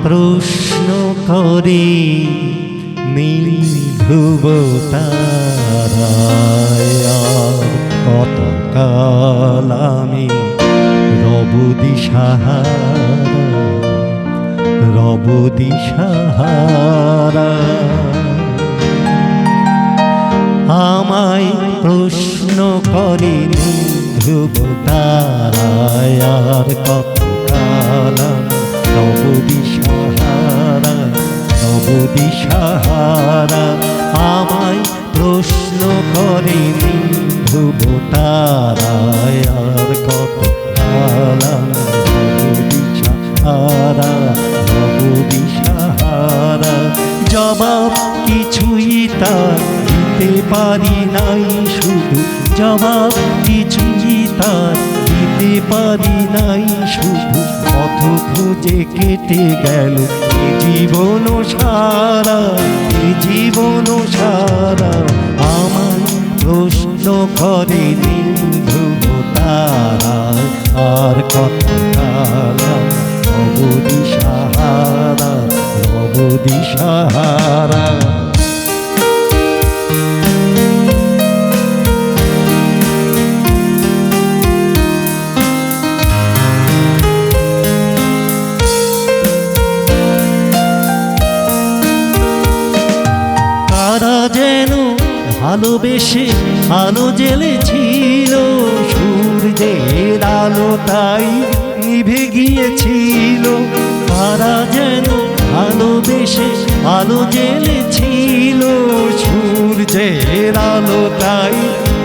প্রশ্ন করে নীল ধ্রুব তারায় আর কত কাল আমি রব দিশাহারা আমায় প্রশ্ন করে নীল ধ্রুব তারায় আর কত কাল রব দিশাহারা আমায় প্রশ্ন করে নীল ধ্রুব তারায় আর কত কাল রব দিশাহারা জবাব কিছুই তার দিতে পারি নাই শুধু জবাব কিছুই তার দিতে পারি নাই শুধু পথ খুঁজে কেটে গেল এ জীবন সারা আমায় প্রশ্ন করে নীল ধ্রুব তারা আর কত কাল রব দিশাহারা তারা যেন ভালোবেসে আলো জ্বেলেছিল সূর্যের আলো তাই নিভে গিয়েছিল তারা যেন ভালোবেসে আলো জ্বেলেছিল সূর্যের আলো তাই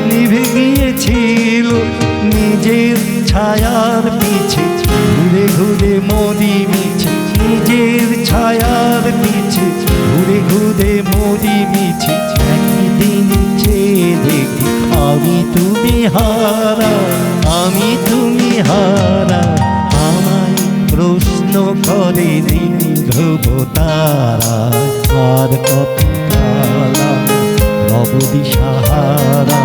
নিভে গিয়েছিল নিজের ছায়ার পিছে ঘুরে ঘুরে মরি মিছে নিজের ছায়ার পিছে ঘুরে ঘুরে মরি মিছে একদিন চেয়ে দেখি আমি তুমি হারা আমায় প্রশ্ন করে নীল ধ্রুব তারা আর কত কাল রব দিশাহারা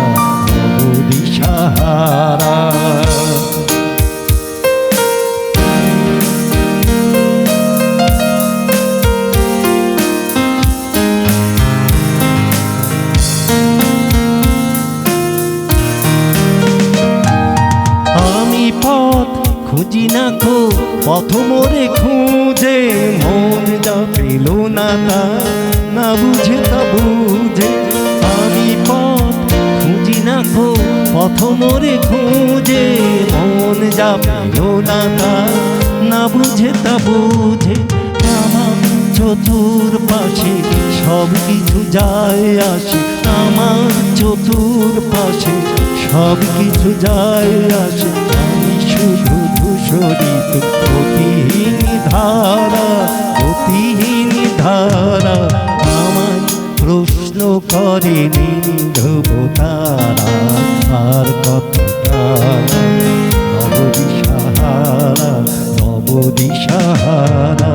আমি পথ খুঁজি না খো পথ মোরে খুঁজে মন যা পেল না তা না বুঝে তা বুঝে আমি পথ খুঁজি না খো পথ মোরে খুঁজে মন যা পেল না তা না বুঝে তা বুঝে আমার চতুর পাশে সব কিছু যায় আসে আমার চতুর পাশে সব কিছু যায় আসে আমি শুধু ধূসরিত গতিহীন ধারা আমায় প্রশ্ন করে নীল ধ্রুব তারা আর কত কাল রব দিশাহারা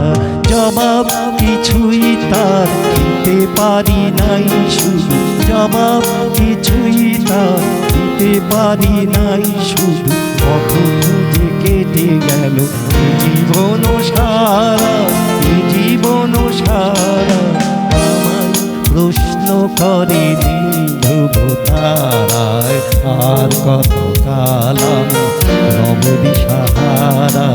জবাব কিছুই তার দিতে পারি নাই শুধু জবাব কিছুই তার দিতে পারি নাই শুধু পথ খুঁজে কেটে গেল এ জীবন সারা আমায় প্রশ্ন করে নীল ধ্রুব তারায় আর কত কাল রব দিশাহারা